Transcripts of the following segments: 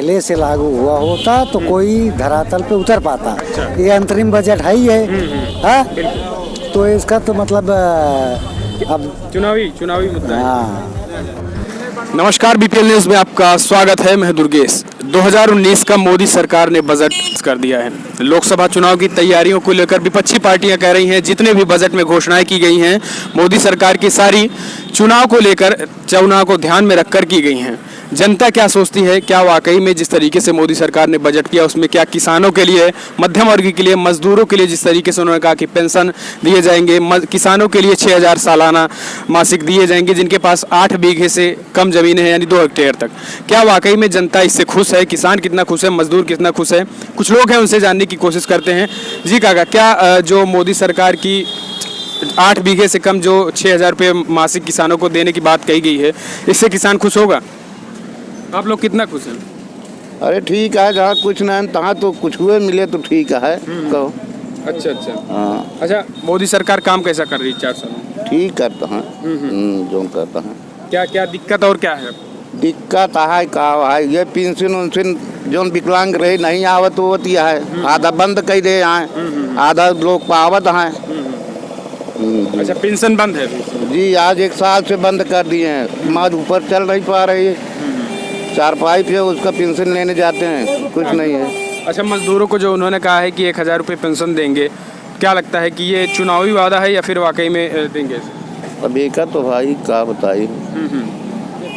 पहले से लागू हुआ होता तो कोई धरातल पे उतर पाता। ये अंतरिम बजट है ही है। हाँ, तो इसका तो मतलब अब चुनावी मुद्दा है। हाँ। नमस्कार, बीपीएल न्यूज में आपका स्वागत है। मैं दुर्गेश। 2019 का मोदी सरकार ने बजट कर दिया है। लोकसभा चुनाव की तैयारियों को लेकर विपक्षी पार्टियां कह रही हैं जितने भी बजट में घोषणाएं की गई हैं मोदी सरकार की सारी चुनाव को लेकर, चुनाव को ध्यान में रखकर की गई हैं। जनता क्या सोचती है, क्या वाकई में जिस तरीके से मोदी सरकार ने बजट किया उसमें क्या किसानों के लिए, मध्यम वर्ग के लिए, मजदूरों के लिए जिस तरीके से उन्होंने कहा कि पेंशन दिए जाएंगे, किसानों के लिए 6,000 सालाना मासिक दिए जाएंगे जिनके पास 8 बीघे से कम जमीनें हैं यानी 2 हेक्टेयर तक, क्या वाकई में जनता इससे खुश है? किसान कितना खुश है, मजदूर कितना खुश है? कुछ लोग हैं उनसे जानने की कोशिश करते हैं। जी काका, क्या जो मोदी सरकार की 8 बीघे से कम जो 6,000 रुपये मासिक किसानों को देने की बात कही गई है, इससे किसान खुश होगा? आप लोग कितना खुश हैं? अरे ठीक है, जहाँ कुछ ना है तहाँ तो कुछ हुए मिले तो ठीक है। कहो। अच्छा। हाँ, अच्छा, मोदी सरकार काम कैसा कर रही है 4 साल में? ठीक करता है। जो करता है। क्या क्या दिक्कत और क्या है? दिक्कत है का है ये पेंशन उनशन जो विकलांग रहे नहीं आवत होती है, आधा बंद कर दे आए, आधा लोग पावत हैं। अच्छा, पेंशन बंद है? जी, आज 1 साल से बंद कर दिए हैं। मज ऊपर चल नहीं पा रही है, 4 पाइप है उसका पेंशन लेने जाते हैं, कुछ नहीं है। अच्छा, मजदूरों को जो उन्होंने कहा है कि 1,000 रुपये पेंशन देंगे, क्या लगता है कि ये चुनावी वादा है या फिर वाकई में देंगे? अभी का तो भाई क्या बताइए।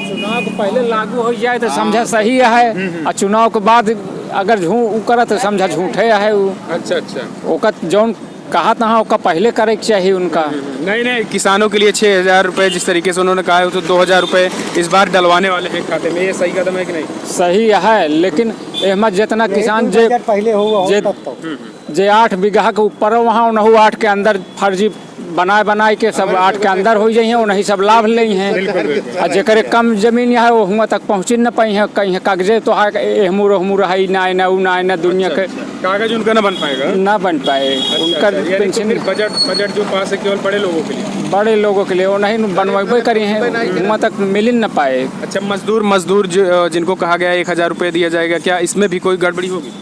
चुनाव को पहले लागू हो जाए तो समझा सही है, और चुनाव के बाद अगर झूठ करे तो समझा झूठे है। अच्छा। ओका जौन कहा था ओका पहले करे के चाहिए उनका। नहीं, किसानों के लिए 6,000 रुपये जिस तरीके से उन्होंने कहा है तो 2,000 रुपये इस बार डलवाने वाले हैं खाते में, ये सही कदम है कि नहीं? सही है, लेकिन एहमद जितना किसान जे पहले हुआ जे 8 बीघा के ऊपर वहाँ उन्होंने 8 के अंदर फर्जी बनाए के सब 8 के अंदर हो जाइए, उन्हीं सब लाभ ले हैं। और जेकरे कम जमीन है वो हुआ तक पहुँच न पाई है, कहीं कागजे तो है एहमू रहमू रही ना दुनिया के कागज उनका ना बन पाएगा, ना बन पाए। उनका पेंशन बजट जो पास है केवल बड़े लोगों के लिए, बड़े लोगों के लिए वो नहीं बनवाबे करी हैं, हुआ तक मिल न पाए। अच्छा, मजदूर जिनको कहा गया 1,000 रुपये दिया जाएगा, क्या इसमें भी कोई गड़बड़ी होगी?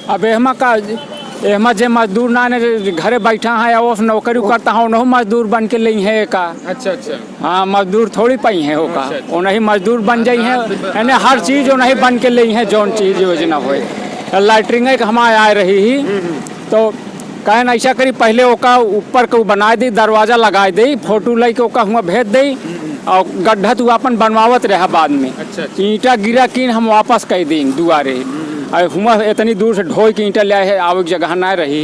अब एहमा जे मजदूर ना ने घरे बैठा है या वो नौकरी करता है उन्होंने मजदूर बन के ली है का। अच्छा। हाँ, मजदूर थोड़ी पाई है होगा, उन्हीं मजदूर बन जाई है, यानी हर चीज़ उन्हीं बन के ली है जौन चीज़ योजना होए। लाइटरिंग हमारे आ रही ही तो कहन ऐसा करी, पहले ओका ऊपर को बना दी, दरवाजा लगा दी, फोटो ले के ओका हुआ भेज दी और गड्ढा तू अपन बनवावत रहा बाद में। अच्छा। ईंटा गिरा किन हम वापस कर दी दुआरे, हुआ इतनी दूर से ढोई के ईंटा लिया है, आवे जगह ना रही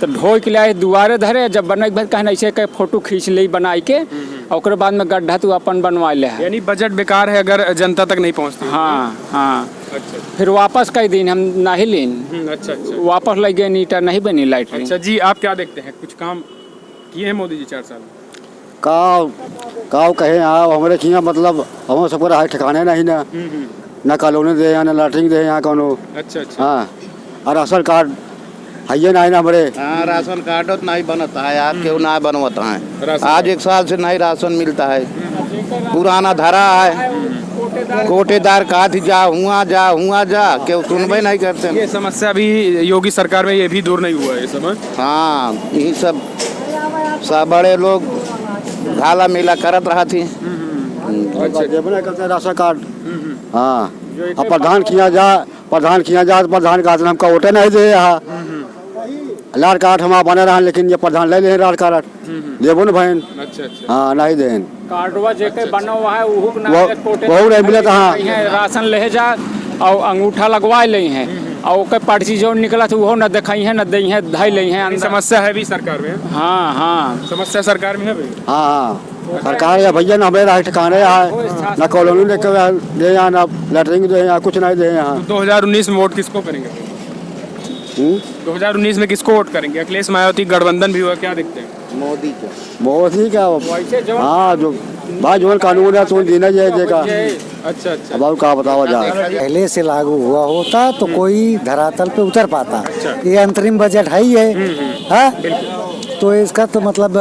तो ढोई के लिया दुआरे धरे, जब बने के बाद कहना ऐसे के फोटो खींच ली बनाई के और बाद में गड्ढा तू अपन बनवा ले। यानी बजट बेकार है अगर जनता तक नहीं पहुंचती। हाँ। अच्छा। फिर वापस कई दिन हम नहीं लीन। अच्छा। वापस लग गए, ईंटा नहीं बनी लाइट। अच्छा जी, आप क्या देखते हैं, कुछ काम किए हैं मोदी जी 4 साल में? काव कहे यहाँ हमारे किया मतलब हम सबको रहा ठिकाने नहीं ना कॉलोनी दे यहाँ, ना लैटरिन दे यहाँ कोनो। अच्छा। हाँ, और राशन कार्ड है ना हमारे। हाँ, राशन कार्ड तो नहीं बनता है यार, क्यों ना बनवाता है? आज 1 साल से नहीं राशन मिलता है, पुराना धरा है। कोटेदार कहा थी जा हुआ क्यों सुनबे नहीं करते। ये समस्या भी योगी सरकार में ये भी दूर नहीं हुआ है समझ। हाँ, यही सब बड़े लोग घाला मेला करत रहा थी। अच्छा, राशन कार्ड। हाँ, अब प्रधान किया जा तो प्रधान का हमका वोटे नहीं दे यहाँ। लाल कार्ड हम बने रहा, लेकिन ये प्रधान ले ले लाल कार्ड देबो न बहन। अच्छा। हाँ, नहीं देन कार्डवा जेके बना हुआ है वो नहीं मिलता। हाँ, राशन ले जा और अंगूठा लगवा ले हैं और ओके पर्ची जो निकला तो वो न दिखाई है न दई है धाई ले हैं। समस्या है भी सरकार में। हाँ, समस्या सरकार में है भी। हाँ, सरकार या भैया ना हमारे ठिकाने यहाँ, ना कॉलोनी दे यहाँ, ना लैटरिन दे यहाँ, कुछ नहीं दे यहाँ। 2019 में वोट किसको करेंगे? 2019 में किसको वोट करेंगे? अखिलेश मायावती गठबंधन भी हुआ, क्या देखते हैं? मोदी का। हाँ, जो भाई जो कानून है तो देना जाएगा। अच्छा। अब क्या बताओ जा, पहले से लागू हुआ होता तो कोई धरातल पे उतर पाता। ये अंतरिम बजट है ही है। हाँ, तो इसका तो मतलब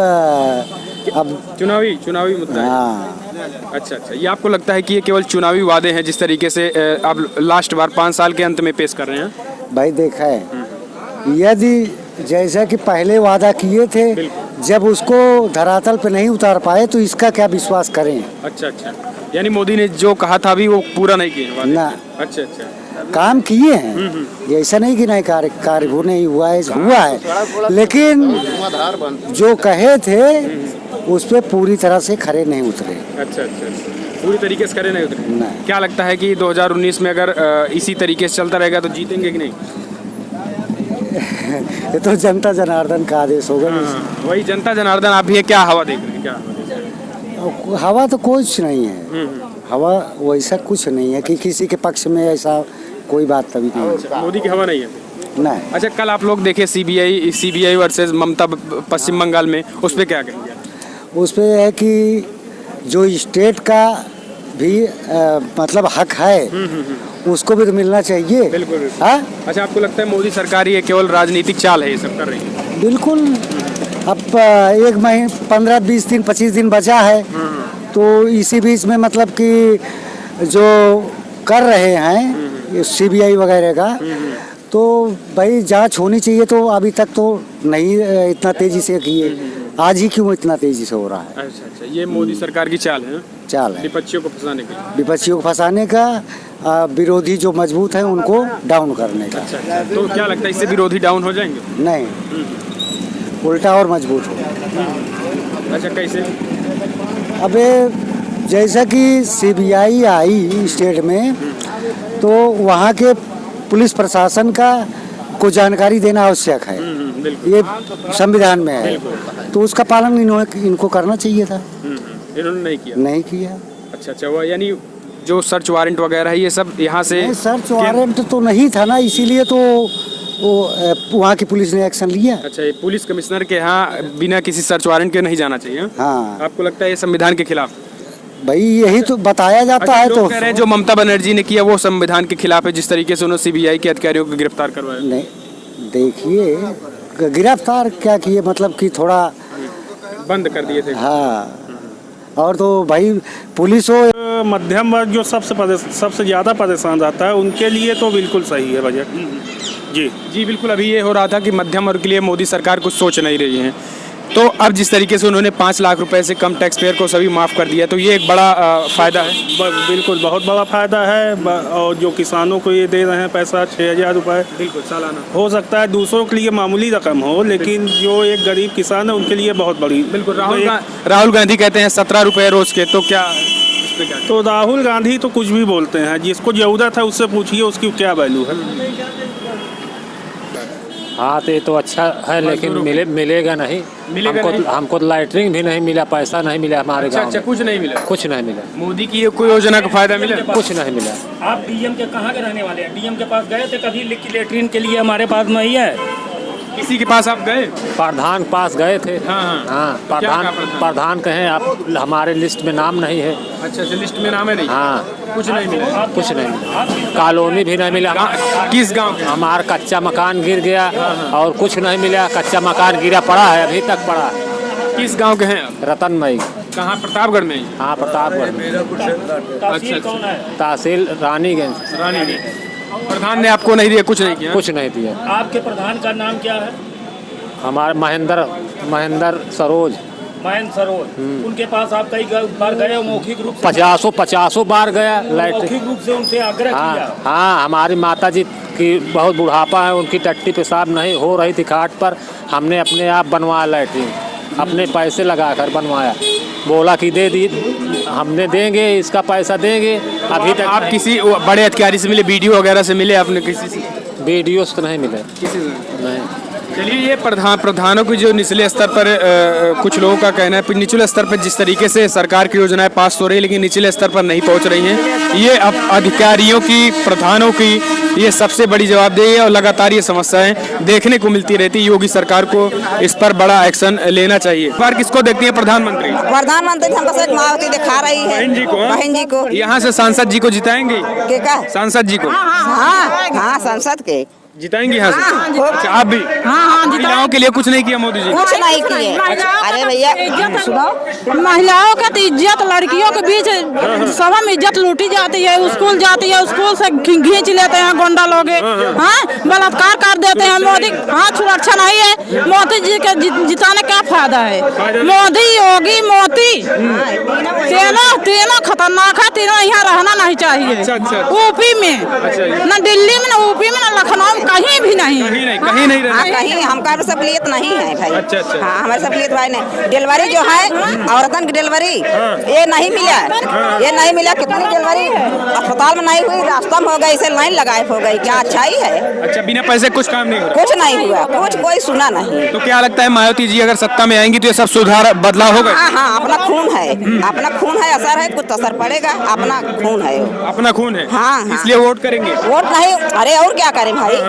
अब चुनावी मुद्दा है। हाँ, अच्छा अच्छा, ये आपको लगता है कि ये केवल चुनावी वादे हैं जिस तरीके से आप लास्ट बार 5 साल के अंत में पेश कर रहे हैं? भाई देखा है, यदि जैसा कि पहले वादा किए थे, जब उसको धरातल पे नहीं उतार पाए तो इसका क्या विश्वास करें। अच्छा अच्छा, यानी मोदी ने जो कहा था अभी वो पूरा नहीं किए वादे? ना, अच्छा अच्छा, काम किए हैं, ये ऐसा नहीं कि नहीं कार्य वो नहीं हुआ है, लेकिन जो कहे थे उस पे पूरी तरह से खरे नहीं उतरे। अच्छा अच्छा, पूरी तरीके से खरे नहीं उतरे। नहीं। क्या लगता है कि 2019 में अगर इसी तरीके से चलता रहेगा तो जीतेंगे कि नहीं? ये तो जनता जनार्दन का आदेश होगा। वही जनता जनार्दन, आप भी क्या हवा देख रहे हैं? क्या हवा तो कुछ नहीं है, हवा वैसा कुछ नहीं है कि किसी के पक्ष में ऐसा कोई बात तभी नहीं है। अच्छा, मोदी की हवा नहीं है? नहीं। अच्छा, कल आप लोग देखे सीबीआई वर्सेस ममता पश्चिम बंगाल में, उस पर क्या कहेंगे? उस पे है कि जो स्टेट का भी मतलब हक है उसको भी तो मिलना चाहिए। बिल्कुल। हाँ? अच्छा, आपको लगता है मोदी सरकार ये केवल राजनीतिक चाल है, ये सब कर रही है? बिल्कुल। अब 1 महीने 15-20 दिन 25 दिन बचा है, तो इसी बीच में मतलब कि जो कर रहे हैं सीबीआई वगैरह का, तो भाई जांच होनी चाहिए, तो अभी तक तो नहीं इतना तेजी से किए, आज ही क्यों इतना तेजी से हो रहा है। अच्छा अच्छा, ये मोदी सरकार की चाल है? चाल है विपक्षियों को फंसाने की? विपक्षियों को फंसाने का, विरोधी जो मजबूत है उनको डाउन करने का। अच्छा अच्छा, तो क्या लगता है इससे विरोधी डाउन हो जाएंगे? नहीं, उल्टा और मजबूत हो। अच्छा, कैसे? अबे जैसा कि सीबीआई आई स्टेट में, तो वहाँ के पुलिस प्रशासन का को जानकारी देना आवश्यक है, ये संविधान में है, तो उसका पालन इनको करना चाहिए था। इन्होंने नहीं किया? नहीं किया। अच्छा अच्छा, वो यानी जो सर्च वारंट वगैरह है ये सब यहाँ से? सर्च वारंट तो नहीं था ना, इसीलिए तो वो वहाँ की पुलिस ने एक्शन लिया। अच्छा, ये पुलिस कमिश्नर के यहाँ बिना किसी सर्च वारंट के नहीं जाना चाहिए? हाँ। आपको लगता है ये संविधान के खिलाफ? भाई यही तो बताया जाता अच्छा, है। लोग तो कह रहे हैं जो ममता बनर्जी ने किया वो संविधान के खिलाफ है, जिस तरीके से उन्होंने सीबीआई के अधिकारियों को गिरफ्तार करवाया। नहीं, देखिए गिरफ्तार क्या किए, मतलब कि थोड़ा बंद कर दिए थे। हाँ, और तो भाई पुलिस हो, मध्यम वर्ग जो सबसे ज़्यादा परेशान रहता है उनके लिए तो बिल्कुल सही है बजट। जी जी बिल्कुल, अभी ये हो रहा था कि मध्यम वर्ग के लिए मोदी सरकार कुछ सोच नहीं रही है, तो अब जिस तरीके से उन्होंने 5 लाख रुपए से कम टैक्स पेयर को सभी माफ़ कर दिया, तो ये एक बड़ा फ़ायदा है। बिल्कुल बहुत बड़ा फ़ायदा है। और जो किसानों को ये दे रहे हैं पैसा 6,000 रुपये, बिल्कुल सालाना, हो सकता है दूसरों के लिए मामूली रकम हो, लेकिन जो एक गरीब किसान है उनके लिए बहुत बड़ी। बिल्कुल। राहुल गांधी कहते हैं 17 रुपये रोज़ के, तो क्या इस पे क्या? तो राहुल गांधी तो कुछ भी बोलते हैं, जिसको ज़रूरत है उससे पूछिए उसकी क्या वैल्यू है। हाँ, तो ये तो अच्छा है, लेकिन मिलेगा नहीं। हमको तो लाइटरिंग भी नहीं मिला, पैसा नहीं मिला हमारे गाँव में। कुछ नहीं मिला? कुछ नहीं मिला। मोदी की ये कोई योजना का फायदा मिला? कुछ नहीं मिला। आप डीएम के कहाँ के रहने वाले हैं? डीएम के पास गए थे कभी लिख के लेटरिन के लिए? हमारे पास नहीं है। किसी के पास आप गए? प्रधान पास गए थे। हाँ, प्रधान कहें आप, हमारे लिस्ट में नाम नहीं है। अच्छा, लिस्ट में नाम है नहीं? हाँ, कुछ नहीं मिला? कुछ नहीं मिला। कॉलोनी भी नहीं मिला। किस गांव के? हमारा कच्चा मकान गिर गया और कुछ नहीं मिला। कच्चा मकान गिरा पड़ा है, अभी तक पड़ा है। किस गांव के हैं आप? रतनमई। कहाँ? प्रतापगढ़ में? हाँ, प्रतापगढ़ में। तहसील कौन है? तहसील रानीगंज। रानीगंज। प्रधान ने आपको नहीं दिया? कुछ नहीं किया? कुछ नहीं दिया। आपके प्रधान का नाम क्या है? हमारे महेंद्र सरोज। महेंद्र सरोज। उनके पास आप कई बार गए हो मौखिक रूप से? 50 बार गया। मौखिक रूप से उनसे आग्रह किया? हाँ, हमारी माता जी की बहुत बुढ़ापा है, उनकी टट्टी पेशाब नहीं हो रही थी खाट पर, हमने अपने आप बनवाया लैट्रिन, अपने पैसे लगाकर बनवाया। बोला कि दे दी, हमने देंगे, इसका पैसा देंगे। अभी तक आप किसी बड़े अधिकारी से मिले, बीडीओ वगैरह से मिले आपने? किसी से? वीडियो से तो नहीं मिले। किसी से नहीं। चलिए, ये प्रधानों की जो निचले स्तर पर कुछ लोगों का कहना है, निचले स्तर पर जिस तरीके से सरकार की योजनाएं पास हो रही है लेकिन निचले स्तर पर नहीं पहुंच रही हैं, ये अब अधिकारियों की, प्रधानों की ये सबसे बड़ी जवाबदेही है और लगातार ये समस्याएं देखने को मिलती रहती है। योगी सरकार को इस पर बड़ा एक्शन लेना चाहिए। इस बार किसको देखती है प्रधानमंत्री? प्रधानमंत्री हमको से मायावती दिखा रही है। बहन जी को। यहाँ से सांसद जी को जिताएंगे? के का? सांसद जी को? हाँ, सांसद के। जिताएंगे यहाँ से? अच्छा, आप भी हाँ महिलाओं के लिए कुछ नहीं किया मोदी जी ने? कुछ नहीं किए। अरे भैया सुनो, महिलाओं का तो इज्जत, लड़कियों के बीच सब में इज्जत लूटी जाती है। स्कूल जाती है, स्कूल से खींच लेते हैं गुंडा लोग, हाँ बलात्कार कर देते हैं। मोदी हाँ सुरक्षा नहीं है। मोदी जी के जिताने का फायदा है? मोदी योगी मोदी तीनों खतरनाक है। तीनों यहाँ रहना नहीं चाहिए। यूपी में न दिल्ली में, न यूपी में, न लखनऊ में, कहीं भी नहीं। कहीं नहीं रहना। कहीं हमका सहूलियत नहीं है भाई। अच्छा। हाँ हमारे सहूलियत भाई नहीं। डिलीवरी जो है औरतन की डिलीवरी ये नहीं मिला, ये नहीं मिला। कितनी डिलीवरी अस्पताल में नहीं हुई, रास्ता में हो गई, इसे लाइन लगाए हो गई। क्या अच्छाई है? अच्छा, बिना पैसे कुछ काम नहीं हो रहा? कुछ नहीं हुआ, कुछ कोई सुना नहीं। तो क्या लगता है मायावती जी अगर सत्ता में आएंगी तो ये सब सुधार बदलाव होगा? हाँ अपना खून है, अपना खून है। असर है, कुछ असर पड़ेगा। अपना खून है, अपना खून है। हाँ। इसलिए वोट करेंगे? वोट नहीं, अरे और क्या करें भाई।